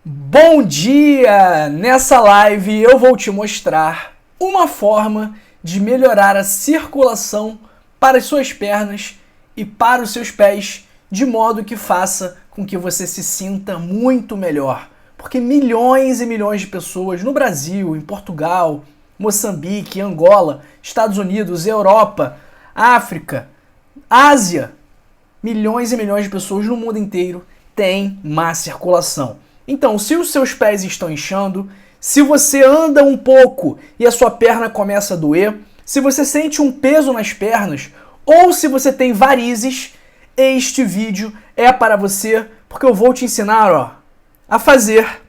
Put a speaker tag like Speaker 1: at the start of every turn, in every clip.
Speaker 1: Bom dia! Nessa live eu vou te mostrar uma forma de melhorar a circulação para as suas pernas e para os seus pés, de modo que faça com que você se sinta muito melhor. Porque milhões e milhões de pessoas no Brasil, em Portugal, Moçambique, Angola, Estados Unidos, Europa, África, Ásia, milhões e milhões de pessoas no mundo inteiro têm má circulação. Então, se os seus pés estão inchando, se você anda um pouco e a sua perna começa a doer, se você sente um peso nas pernas, ou se você tem varizes, este vídeo é para você, porque eu vou te ensinar, a fazer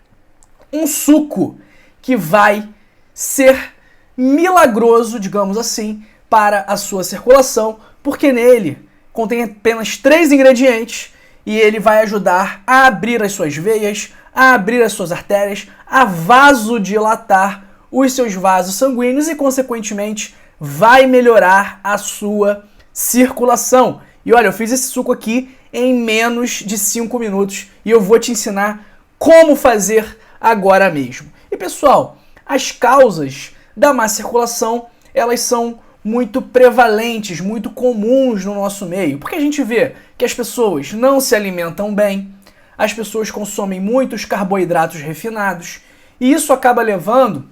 Speaker 1: um suco que vai ser milagroso, digamos assim, para a sua circulação, porque nele contém apenas 3 ingredientes e ele vai ajudar a abrir as suas veias, a abrir as suas artérias, a vasodilatar os seus vasos sanguíneos e, consequentemente, vai melhorar a sua circulação. E olha, eu fiz esse suco aqui em menos de 5 minutos e eu vou te ensinar como fazer agora mesmo. E pessoal, as causas da má circulação, elas são muito prevalentes, muito comuns no nosso meio, porque a gente vê que as pessoas não se alimentam bem, as pessoas consomem muitos carboidratos refinados, e isso acaba levando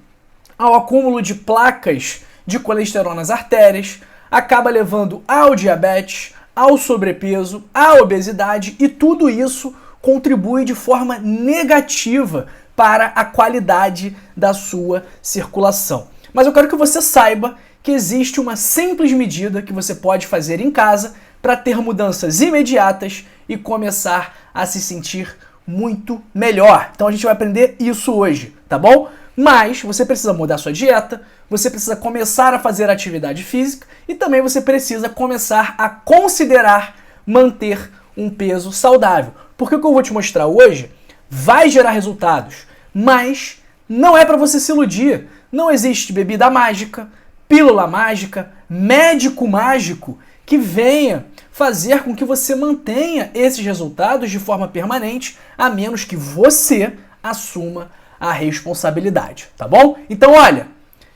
Speaker 1: ao acúmulo de placas de colesterol nas artérias, acaba levando ao diabetes, ao sobrepeso, à obesidade, e tudo isso contribui de forma negativa para a qualidade da sua circulação. Mas eu quero que você saiba que existe uma simples medida que você pode fazer em casa para ter mudanças imediatas e começar a se sentir muito melhor. Então a gente vai aprender isso hoje, tá bom? Mas você precisa mudar sua dieta, você precisa começar a fazer atividade física e também você precisa começar a considerar manter um peso saudável. Porque o que eu vou te mostrar hoje vai gerar resultados, mas não é para você se iludir. Não existe bebida mágica, pílula mágica, médico mágico que venha fazer com que você mantenha esses resultados de forma permanente, a menos que você assuma a responsabilidade, tá bom? Então, olha,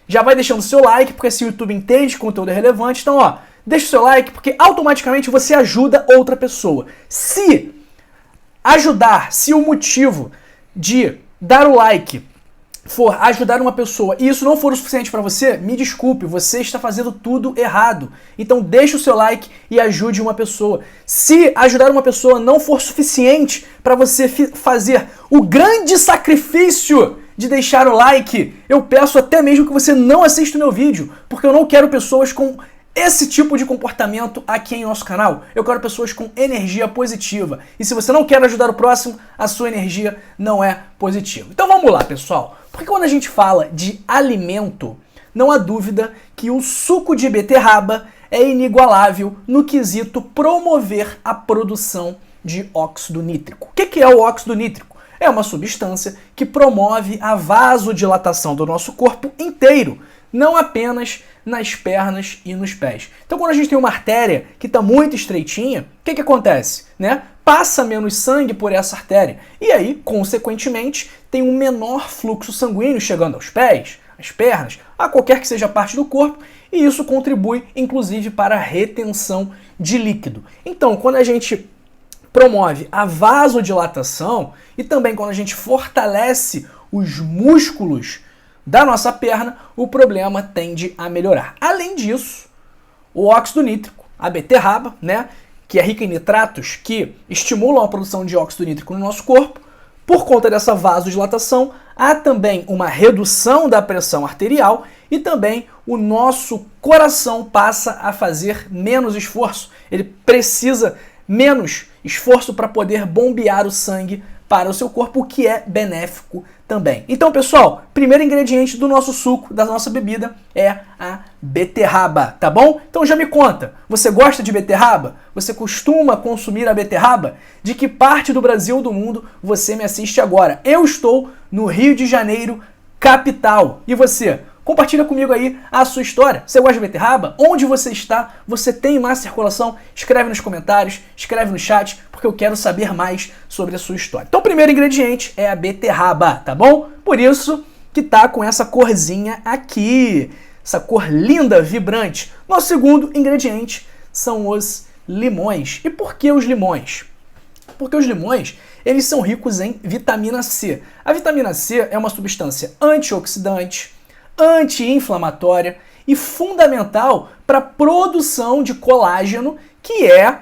Speaker 1: já vai deixando o seu like, porque esse YouTube entende que o conteúdo é relevante. Então, deixa o seu like, porque automaticamente você ajuda outra pessoa. Se o motivo de dar o like for ajudar uma pessoa e isso não for o suficiente para você, me desculpe, você está fazendo tudo errado. Então deixa o seu like e ajude uma pessoa. Se ajudar uma pessoa não for suficiente para você fazer o grande sacrifício de deixar o like, eu peço até mesmo que você não assista o meu vídeo, porque eu não quero pessoas com esse tipo de comportamento aqui em nosso canal. Eu quero pessoas com energia positiva. E se você não quer ajudar o próximo, a sua energia não é positiva. Então vamos lá, pessoal. Porque quando a gente fala de alimento, não há dúvida que o suco de beterraba é inigualável no quesito promover a produção de óxido nítrico. O que é o óxido nítrico? É uma substância que promove a vasodilatação do nosso corpo inteiro, não apenas nas pernas e nos pés. Então, quando a gente tem uma artéria que está muito estreitinha, o que acontece? Passa menos sangue por essa artéria. E aí, consequentemente, tem um menor fluxo sanguíneo chegando aos pés, às pernas, a qualquer que seja a parte do corpo, e isso contribui, inclusive, para a retenção de líquido. Então, quando a gente promove a vasodilatação e também quando a gente fortalece os músculos da nossa perna, o problema tende a melhorar. Além disso, o óxido nítrico, a beterraba, que é rica em nitratos que estimulam a produção de óxido nítrico no nosso corpo, por conta dessa vasodilatação, há também uma redução da pressão arterial e também o nosso coração passa a fazer menos esforço. Ele precisa menos esforço para poder bombear o sangue para o seu corpo, o que é benéfico também. Então, pessoal, primeiro ingrediente do nosso suco, da nossa bebida, é a beterraba, tá bom? Então já me conta, você gosta de beterraba? Você costuma consumir a beterraba? De que parte do Brasil ou do mundo você me assiste agora? Eu estou no Rio de Janeiro, capital. E você? Compartilha comigo aí a sua história. Você gosta de beterraba? Onde você está? Você tem má circulação? Escreve nos comentários, escreve no chat, porque eu quero saber mais sobre a sua história. Então o primeiro ingrediente é a beterraba, tá bom? Por isso que tá com essa corzinha aqui, essa cor linda, vibrante. Nosso segundo ingrediente são os limões. E por que os limões? Porque os limões, eles são ricos em vitamina C. A vitamina C é uma substância antioxidante, anti-inflamatória e fundamental para a produção de colágeno, que é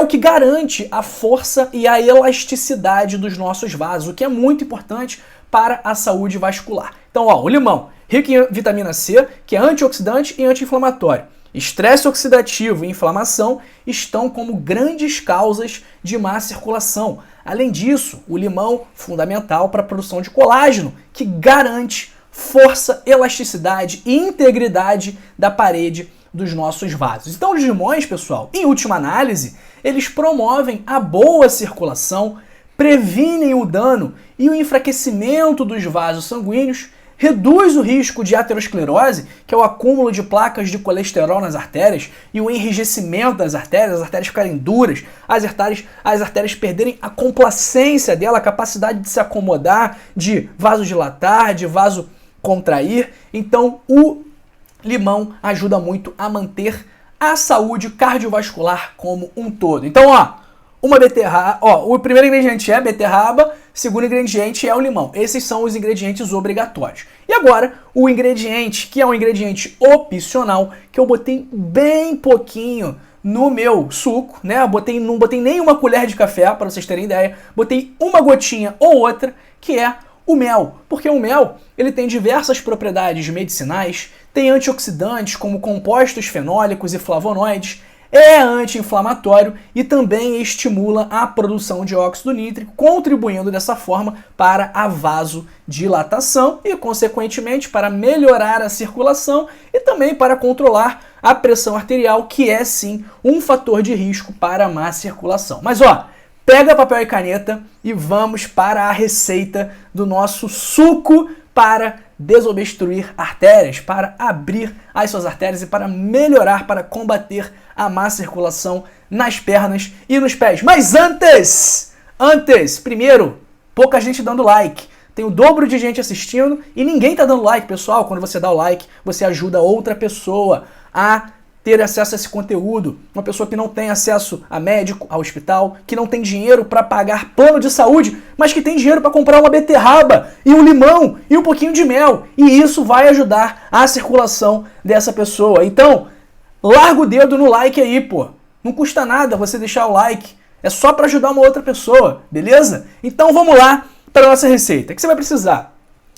Speaker 1: o que garante a força e a elasticidade dos nossos vasos, o que é muito importante para a saúde vascular. Então, ó, o limão, rico em vitamina C, que é antioxidante e anti-inflamatório. Estresse oxidativo e inflamação estão como grandes causas de má circulação. Além disso, o limão é fundamental para a produção de colágeno, que garante força, elasticidade e integridade da parede dos nossos vasos. Então, os limões, pessoal, em última análise, eles promovem a boa circulação, previnem o dano e o enfraquecimento dos vasos sanguíneos, reduz o risco de aterosclerose, que é o acúmulo de placas de colesterol nas artérias e o enrijecimento das artérias, as artérias ficarem duras, as artérias perderem a complacência dela, a capacidade de se acomodar, de vasodilatar, de vasocontrair. Então, o limão ajuda muito a manter a saúde cardiovascular como um todo. Então, o primeiro ingrediente é a beterraba, o segundo ingrediente é o limão. Esses são os ingredientes obrigatórios. E agora, o ingrediente, que é um ingrediente opcional, que eu botei bem pouquinho no meu suco, né? Não botei nem uma colher de café, para vocês terem ideia. Botei uma gotinha ou outra, que é o mel. Porque o mel, ele tem diversas propriedades medicinais, tem antioxidantes como compostos fenólicos e flavonoides, é anti-inflamatório e também estimula a produção de óxido nítrico, contribuindo dessa forma para a vasodilatação e, consequentemente, para melhorar a circulação e também para controlar a pressão arterial, que é sim um fator de risco para a má circulação. Mas pega papel e caneta e vamos para a receita do nosso suco para desobstruir artérias, para abrir as suas artérias e para melhorar, para combater a má circulação nas pernas e nos pés. Mas antes, primeiro, pouca gente dando like. Tem o dobro de gente assistindo e ninguém tá dando like, pessoal. Quando você dá o like, você ajuda outra pessoa a ter acesso a esse conteúdo. Uma pessoa que não tem acesso a médico, a hospital, que não tem dinheiro para pagar plano de saúde, mas que tem dinheiro para comprar uma beterraba e um limão e um pouquinho de mel. E isso vai ajudar a circulação dessa pessoa. Então, larga o dedo no like aí, pô. Não custa nada você deixar o like. É só para ajudar uma outra pessoa, beleza? Então vamos lá para a nossa receita. O que você vai precisar?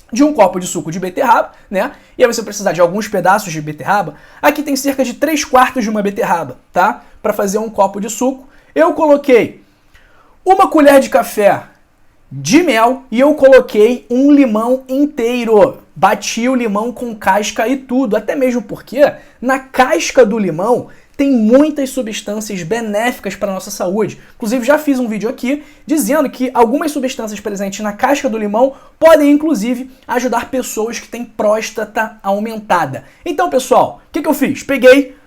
Speaker 1: De um copo de suco de beterraba, né? E aí você vai precisar de alguns pedaços de beterraba. Aqui tem cerca de 3/4 de uma beterraba, tá? Para fazer um copo de suco. Eu coloquei uma colher de café de mel e eu coloquei um limão inteiro. Bati o limão com casca e tudo, até mesmo porque na casca do limão tem muitas substâncias benéficas para a nossa saúde. Inclusive, já fiz um vídeo aqui dizendo que algumas substâncias presentes na casca do limão podem, inclusive, ajudar pessoas que têm próstata aumentada. Então, pessoal, o que eu fiz? Peguei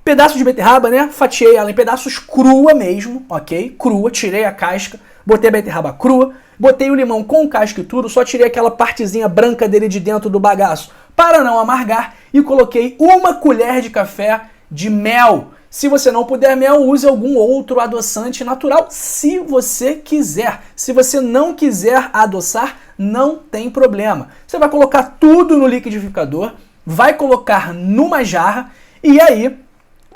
Speaker 1: pedaço de beterraba, né? Fatiei ela em pedaços crua mesmo, ok? Crua, tirei a casca, botei a beterraba crua, botei o limão com casca e tudo, só tirei aquela partezinha branca dele de dentro do bagaço para não amargar e coloquei uma colher de café de mel. Se você não puder mel, use algum outro adoçante natural, se você quiser. Se você não quiser adoçar, não tem problema. Você vai colocar tudo no liquidificador, vai colocar numa jarra e aí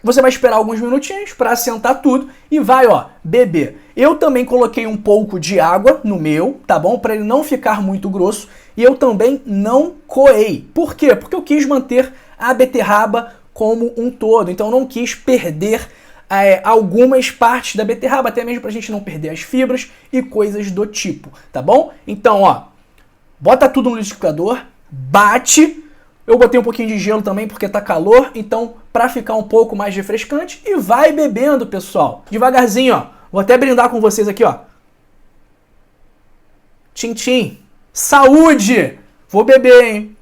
Speaker 1: você vai esperar alguns minutinhos para assentar tudo e vai, beber. Eu também coloquei um pouco de água no meu, tá bom? Para ele não ficar muito grosso. E eu também não coei. Por quê? Porque eu quis manter a beterraba como um todo. Então eu não quis perder algumas partes da beterraba, até mesmo pra gente não perder as fibras e coisas do tipo, tá bom? Então, bota tudo no liquidificador, bate. Eu botei um pouquinho de gelo também porque tá calor, então pra ficar um pouco mais refrescante e vai bebendo, pessoal. Devagarzinho, Vou até brindar com vocês aqui, Tchim, tchim. Saúde! Vou beber, hein?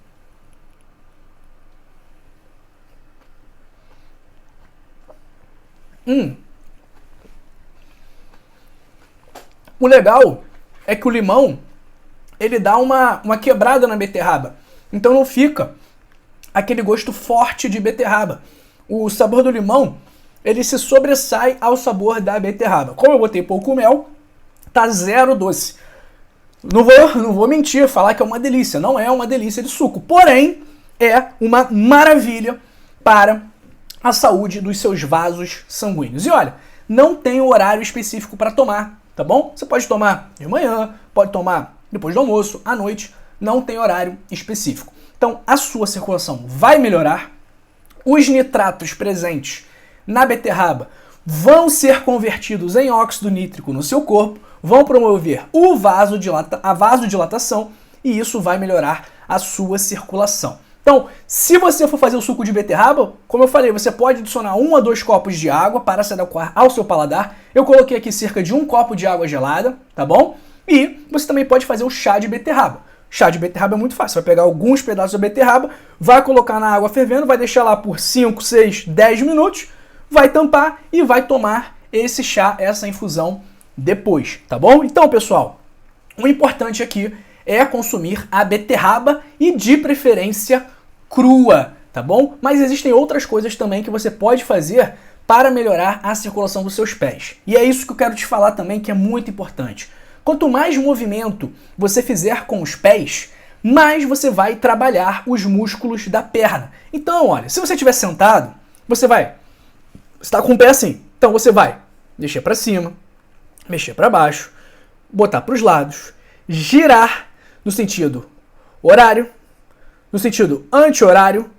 Speaker 1: O legal é que o limão, ele dá uma quebrada na beterraba. Então não fica aquele gosto forte de beterraba. O sabor do limão, ele se sobressai ao sabor da beterraba. Como eu botei pouco mel, tá zero doce. Não vou mentir, falar que é uma delícia. Não é uma delícia de suco. Porém, é uma maravilha para a saúde dos seus vasos sanguíneos. E olha, não tem horário específico para tomar, tá bom? Você pode tomar de manhã, pode tomar depois do almoço, à noite. Não tem horário específico. Então, a sua circulação vai melhorar. Os nitratos presentes na beterraba vão ser convertidos em óxido nítrico no seu corpo, vão promover a vasodilatação e isso vai melhorar a sua circulação. Então, se você for fazer o suco de beterraba, como eu falei, você pode adicionar 1 a 2 copos de água para se adequar ao seu paladar. Eu coloquei aqui cerca de 1 copo de água gelada, tá bom? E você também pode fazer o chá de beterraba. Chá de beterraba é muito fácil. Você vai pegar alguns pedaços da beterraba, vai colocar na água fervendo, vai deixar lá por 5, 6, 10 minutos, vai tampar e vai tomar esse chá, essa infusão depois, tá bom? Então, pessoal, o importante aqui é consumir a beterraba e de preferência crua, tá bom? Mas existem outras coisas também que você pode fazer para melhorar a circulação dos seus pés. E é isso que eu quero te falar também, que é muito importante. Quanto mais movimento você fizer com os pés, mais você vai trabalhar os músculos da perna. Então, olha, se você estiver sentado, você está com o pé assim, então você vai mexer para cima, mexer para baixo, botar para os lados, girar no sentido horário, no sentido anti-horário,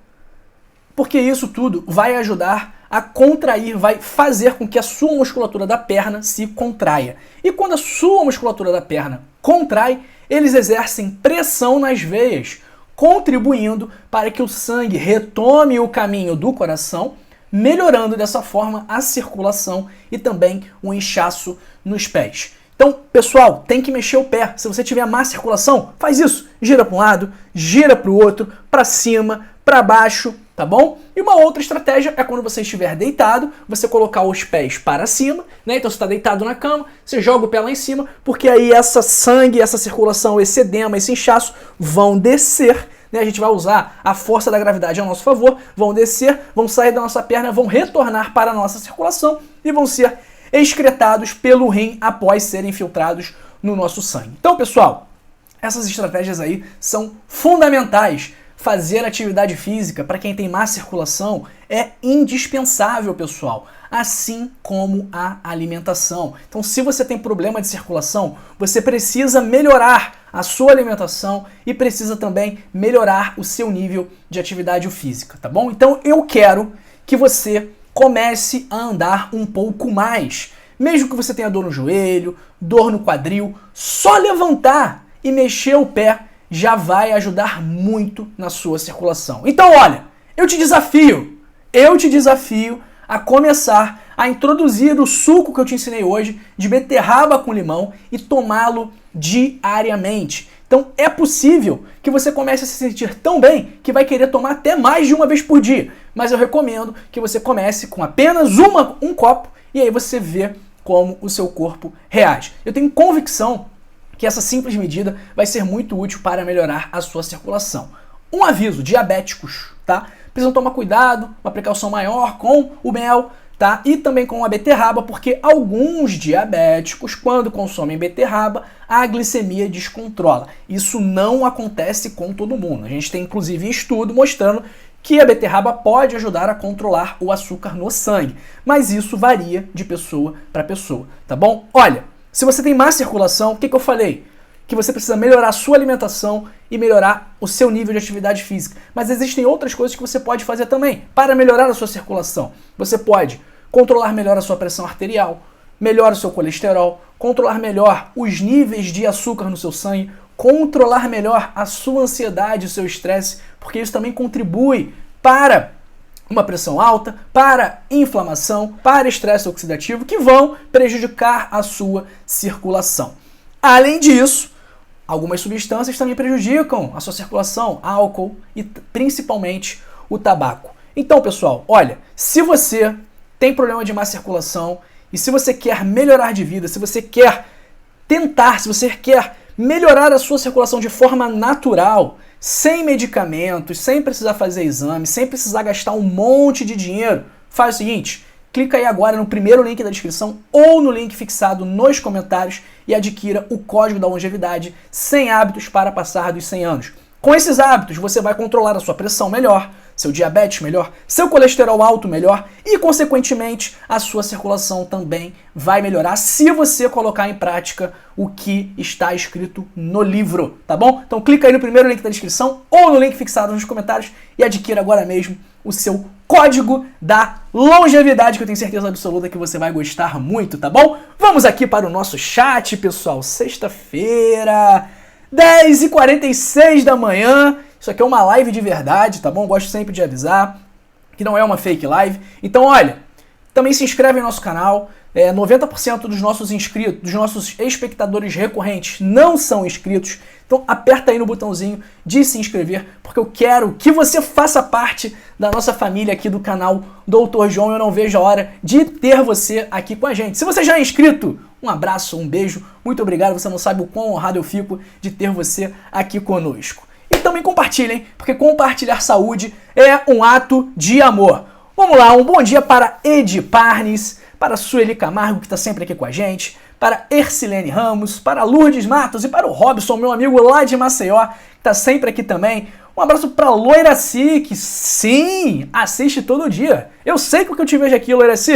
Speaker 1: porque isso tudo vai ajudar a contrair, vai fazer com que a sua musculatura da perna se contraia. E quando a sua musculatura da perna contrai, eles exercem pressão nas veias, contribuindo para que o sangue retome o caminho do coração, melhorando dessa forma a circulação e também o inchaço nos pés. Então, pessoal, tem que mexer o pé. Se você tiver má circulação, faz isso. Gira para um lado, gira para o outro, para cima, para baixo, tá bom? E uma outra estratégia é quando você estiver deitado, você colocar os pés para cima, né? Então você está deitado na cama, você joga o pé lá em cima, porque aí essa sangue, essa circulação, esse edema, esse inchaço vão descer, né? A gente vai usar a força da gravidade a nosso favor, vão descer, vão sair da nossa perna, vão retornar para a nossa circulação e vão ser excretados pelo rim após serem filtrados no nosso sangue. Então, pessoal, essas estratégias aí são fundamentais. Fazer atividade física para quem tem má circulação é indispensável, pessoal, assim como a alimentação. Então, se você tem problema de circulação, você precisa melhorar a sua alimentação e precisa também melhorar o seu nível de atividade física, tá bom? Então, eu quero que você comece a andar um pouco mais. Mesmo que você tenha dor no joelho, dor no quadril, só levantar e mexer o pé já vai ajudar muito na sua circulação. Então, olha, eu te desafio a começar a introduzir o suco que eu te ensinei hoje de beterraba com limão e tomá-lo diariamente. Então, é possível que você comece a se sentir tão bem que vai querer tomar até mais de uma vez por dia. Mas eu recomendo que você comece com apenas um copo e aí você vê como o seu corpo reage. Eu tenho convicção que essa simples medida vai ser muito útil para melhorar a sua circulação. Um aviso, diabéticos, tá? Precisam tomar cuidado, uma precaução maior com o mel, tá? E também com a beterraba, porque alguns diabéticos, quando consomem beterraba, a glicemia descontrola. Isso não acontece com todo mundo. A gente tem inclusive estudo mostrando que a beterraba pode ajudar a controlar o açúcar no sangue, mas isso varia de pessoa para pessoa, tá bom? Olha, se você tem má circulação, o que eu falei? Que você precisa melhorar a sua alimentação e melhorar o seu nível de atividade física. Mas existem outras coisas que você pode fazer também para melhorar a sua circulação. Você pode controlar melhor a sua pressão arterial, melhor o seu colesterol, controlar melhor os níveis de açúcar no seu sangue, controlar melhor a sua ansiedade, o seu estresse, porque isso também contribui para uma pressão alta, para inflamação, para estresse oxidativo, que vão prejudicar a sua circulação. Além disso, algumas substâncias também prejudicam a sua circulação, álcool e principalmente o tabaco. Então, pessoal, olha, se você tem problema de má circulação e se você quer melhorar de vida, se você quer tentar, se você quer melhorar a sua circulação de forma natural, sem medicamentos, sem precisar fazer exame, sem precisar gastar um monte de dinheiro, faz o seguinte, clica aí agora no primeiro link da descrição ou no link fixado nos comentários e adquira o código da longevidade 100 hábitos para passar dos 100 anos. Com esses hábitos, você vai controlar a sua pressão melhor, seu diabetes melhor, seu colesterol alto melhor e, consequentemente, a sua circulação também vai melhorar se você colocar em prática o que está escrito no livro, tá bom? Então clica aí no primeiro link da descrição ou no link fixado nos comentários e adquira agora mesmo o seu código da longevidade, que eu tenho certeza absoluta que você vai gostar muito, tá bom? Vamos aqui para o nosso chat, pessoal. Sexta-feira, 10h46 da manhã. Isso aqui é uma live de verdade, tá bom? Gosto sempre de avisar que não é uma fake live. Então, olha, também se inscreve no nosso canal. 90% dos nossos inscritos, dos nossos espectadores recorrentes não são inscritos. Então aperta aí no botãozinho de se inscrever, porque eu quero que você faça parte da nossa família aqui do canal Dr. João. Eu não vejo a hora de ter você aqui com a gente. Se você já é inscrito, um abraço, um beijo, muito obrigado. Você não sabe o quão honrado eu fico de ter você aqui conosco. E também compartilhem, porque compartilhar saúde é um ato de amor. Vamos lá, um bom dia para Edi Parnes, para Sueli Camargo, que está sempre aqui com a gente, para Ercilene Ramos, para Lourdes Matos e para o Robson, meu amigo lá de Maceió, que está sempre aqui também. Um abraço para Loiraci, que sim, assiste todo dia. Eu sei porque eu te vejo aqui, Loiraci.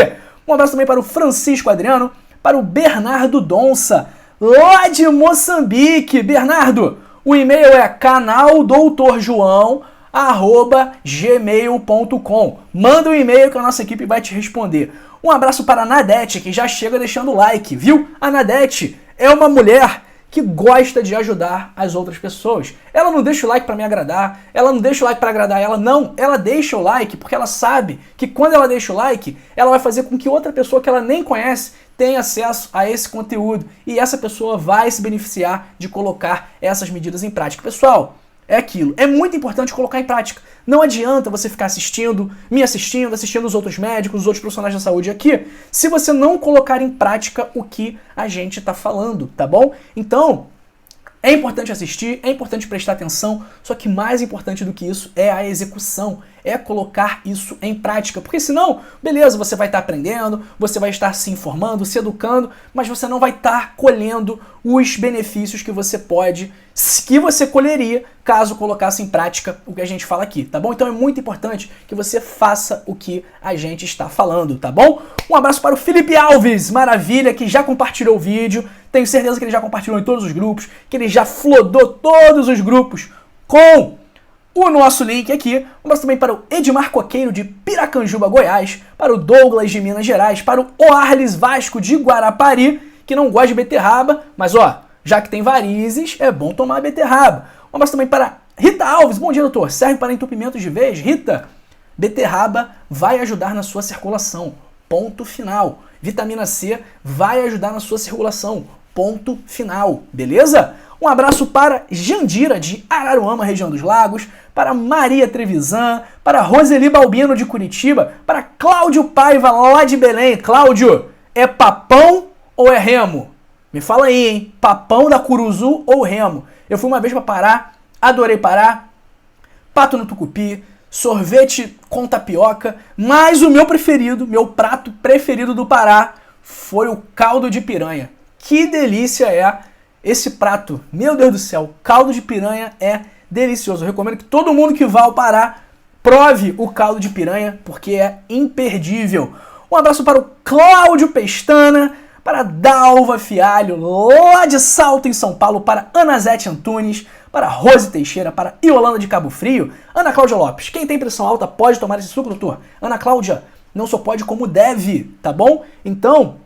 Speaker 1: Um abraço também para o Francisco Adriano, para o Bernardo Donça, lá de Moçambique. Bernardo, o e-mail é canaldoutorjoão@gmail.com. Manda um e-mail que a nossa equipe vai te responder. Um abraço para a Nadete, que já chega deixando o like, viu? A Nadete é uma mulher que gosta de ajudar as outras pessoas. Ela não deixa o like para me agradar, ela não deixa o like para agradar ela, não. Ela deixa o like porque ela sabe que quando ela deixa o like, ela vai fazer com que outra pessoa que ela nem conhece tenha acesso a esse conteúdo. E essa pessoa vai se beneficiar de colocar essas medidas em prática. Pessoal, é aquilo. É muito importante colocar em prática. Não adianta você ficar assistindo os outros médicos, os outros profissionais da saúde aqui, se você não colocar em prática o que a gente está falando, tá bom? Então, é importante assistir, é importante prestar atenção, só que mais importante do que isso é a execução, é colocar isso em prática. Porque senão, beleza, você vai estar aprendendo, você vai estar se informando, se educando, mas você não vai estar colhendo os benefícios que você colheria caso colocasse em prática o que a gente fala aqui, tá bom? Então é muito importante que você faça o que a gente está falando, tá bom? Um abraço para o Felipe Alves, maravilha, que já compartilhou o vídeo. Tenho certeza que ele já compartilhou em todos os grupos, que ele já flodou todos os grupos com o nosso link aqui. Um abraço também para o Edmar Coqueiro, de Piracanjuba, Goiás, para o Douglas, de Minas Gerais, para o Oarles Vasco, de Guarapari, que não gosta de beterraba, mas ó, já que tem varizes, é bom tomar beterraba. Um abraço também para Rita Alves. Bom dia, doutor. Serve para entupimento de veias? Rita, beterraba vai ajudar na sua circulação. Ponto final. Vitamina C vai ajudar na sua circulação. Ponto final. Beleza? Um abraço para Jandira, de Araruama, região dos Lagos, para Maria Trevisan, para Roseli Balbino, de Curitiba, para Cláudio Paiva, lá de Belém. Cláudio, é papão ou é remo? Me fala aí, hein? Papão da Curuzu ou remo? Eu fui uma vez para Pará, adorei Pará, pato no tucupi, sorvete com tapioca, mas o meu preferido, meu prato preferido do Pará foi o caldo de piranha. Que delícia é esse prato! Meu Deus do céu, caldo de piranha é delicioso. Eu recomendo que todo mundo que vá ao Pará prove o caldo de piranha, porque é imperdível. Um abraço para o Cláudio Pestana, para Dalva Fialho, lá de Salto, em São Paulo, para Ana Zete Antunes, para Rose Teixeira, para Iolanda de Cabo Frio, Ana Cláudia Lopes. Quem tem pressão alta pode tomar esse suco, doutor? Ana Cláudia, não só pode como deve, tá bom? Então,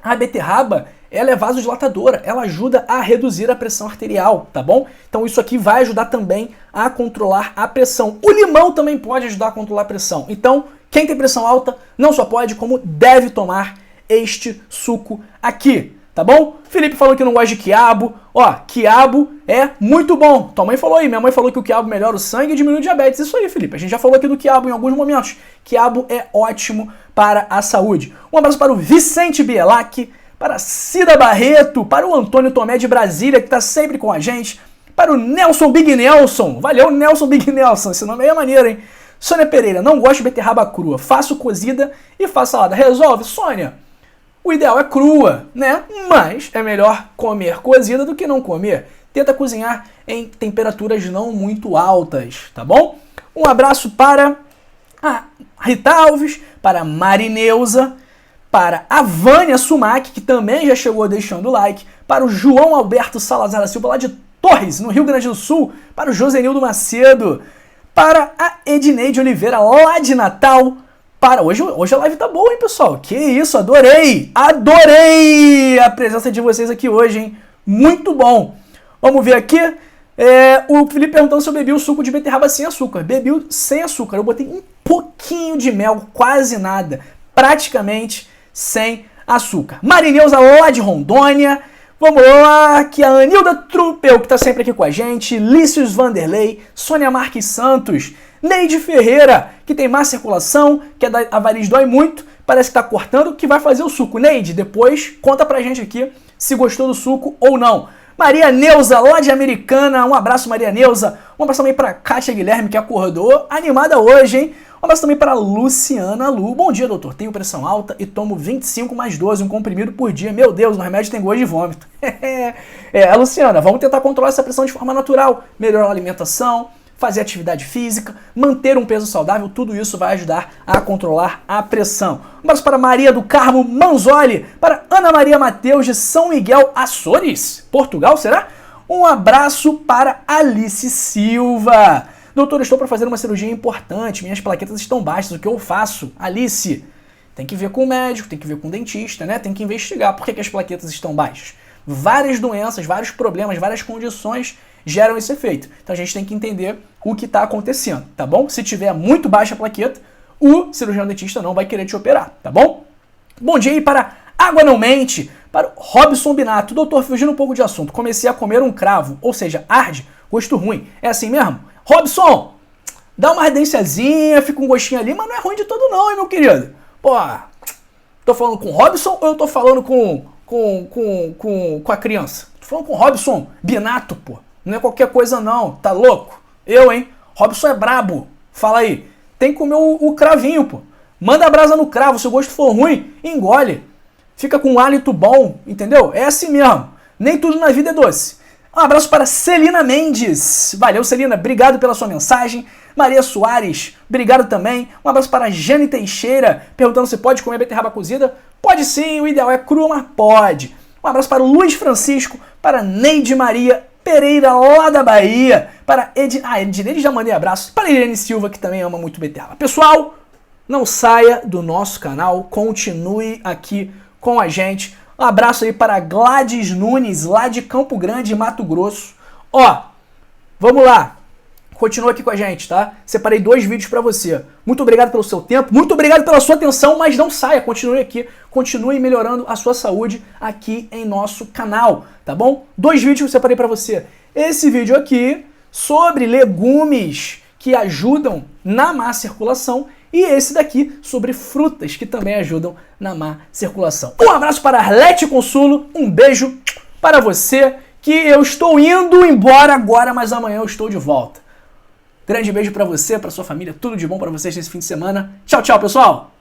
Speaker 1: a beterraba, ela é vasodilatadora, ela ajuda a reduzir a pressão arterial, tá bom? Então isso aqui vai ajudar também a controlar a pressão. O limão também pode ajudar a controlar a pressão. Então, quem tem pressão alta não só pode, como deve tomar este suco aqui. tá bom? Felipe falou que não gosta de quiabo. Ó, quiabo é muito bom. Tua mãe falou aí, minha mãe falou que o quiabo melhora o sangue e diminui o diabetes. Isso aí, Felipe. A gente já falou aqui do quiabo em alguns momentos. Quiabo é ótimo para a saúde. Um abraço para o Vicente Bielac, para a Cida Barreto, para o Antônio Tomé de Brasília, que está sempre com a gente, para o Nelson Big Nelson. Valeu, Nelson Big Nelson. Esse nome aí é maneiro, hein? Sônia Pereira, não gosto de beterraba crua. Faço cozida e faço salada. Resolve, Sônia? O ideal é crua, né? Mas é melhor comer cozida do que não comer. Tenta cozinhar em temperaturas não muito altas, tá bom? Um abraço para a Rita Alves, para a Marineuza, para a Vânia Sumac, que também já chegou deixando o like, para o João Alberto Salazar da Silva, lá de Torres, no Rio Grande do Sul, para o Josenildo Macedo, para a Edneide Oliveira, lá de Natal, para... Hoje a live tá boa, hein, pessoal? Que isso, adorei! Adorei a presença de vocês aqui hoje, hein? Muito bom! Vamos ver aqui. O Felipe perguntando se eu bebi o suco de beterraba sem açúcar. Bebi sem açúcar. Eu botei um pouquinho de mel, quase nada. Praticamente sem açúcar. Marineuza lá de Rondônia. Vamos lá, que a Anilda Truppel, que tá sempre aqui com a gente. Lícius Vanderlei. Sônia Marques Santos. Neide Ferreira, que tem má circulação, que a variz dói muito, parece que tá cortando, que vai fazer o suco. Neide, depois conta pra gente aqui se gostou do suco ou não. Maria Neuza, lá de Americana, um abraço, Maria Neuza. Um abraço também pra Kátia Guilherme, que acordou animada hoje, hein? Um abraço também pra Luciana Lu. Bom dia, doutor. Tenho pressão alta e tomo 25 mais 12, um comprimido por dia. Meu Deus, o remédio tem gosto de vômito. Luciana, vamos tentar controlar essa pressão de forma natural. Melhorar a alimentação, fazer atividade física, manter um peso saudável, tudo isso vai ajudar a controlar a pressão. Um abraço para Maria do Carmo Manzoli, para Ana Maria Mateus de São Miguel Açores, Portugal, será? Um abraço para Alice Silva. Doutor, estou para fazer uma cirurgia importante, minhas plaquetas estão baixas, o que eu faço? Alice, tem que ver com o médico, tem que ver com o dentista, né? Tem que investigar por que as plaquetas estão baixas. Várias doenças, vários problemas, várias condições geram esse efeito. Então a gente tem que entender o que está acontecendo, tá bom? Se tiver muito baixa a plaqueta, o cirurgião dentista não vai querer te operar, tá bom? Bom dia aí para Água Não Mente, para o Robson Binato. Doutor, fugindo um pouco de assunto, comecei a comer um cravo, ou seja, arde, gosto ruim. É assim mesmo? Robson, dá uma ardênciazinha, fica um gostinho ali, mas não é ruim de todo não, hein, meu querido? Pô, tô falando com o Robson ou eu tô falando com a criança? Tô falando com o Robson Binato, pô. Não é qualquer coisa não, tá louco? Eu, hein? Robson é brabo. Fala aí. Tem que comer o cravinho, pô. Manda a brasa no cravo, se o gosto for ruim, engole. Fica com um hálito bom, entendeu? É assim mesmo. Nem tudo na vida é doce. Um abraço para Celina Mendes. Valeu, Celina. Obrigado pela sua mensagem. Maria Soares, obrigado também. Um abraço para Jane Teixeira, perguntando se pode comer beterraba cozida. Pode sim, o ideal é crua, mas pode. Um abraço para o Luiz Francisco, para Neide Maria Pereira, lá da Bahia, para Edneide, já mandei abraço, para Irene Silva, que também ama muito beterraba. Pessoal, não saia do nosso canal, continue aqui com a gente. Um abraço aí para Gladys Nunes, lá de Campo Grande, Mato Grosso. Ó, vamos lá. Continua aqui com a gente, tá? Separei 2 vídeos pra você. Muito obrigado pelo seu tempo, muito obrigado pela sua atenção, mas não saia, continue aqui, continue melhorando a sua saúde aqui em nosso canal, tá bom? 2 vídeos que eu separei pra você. Esse vídeo aqui sobre legumes que ajudam na má circulação e esse daqui sobre frutas que também ajudam na má circulação. Um abraço para Arlete Consulo, um beijo para você, que eu estou indo embora agora, mas amanhã eu estou de volta. Grande beijo pra você, pra sua família, tudo de bom pra vocês nesse fim de semana. Tchau, tchau, pessoal!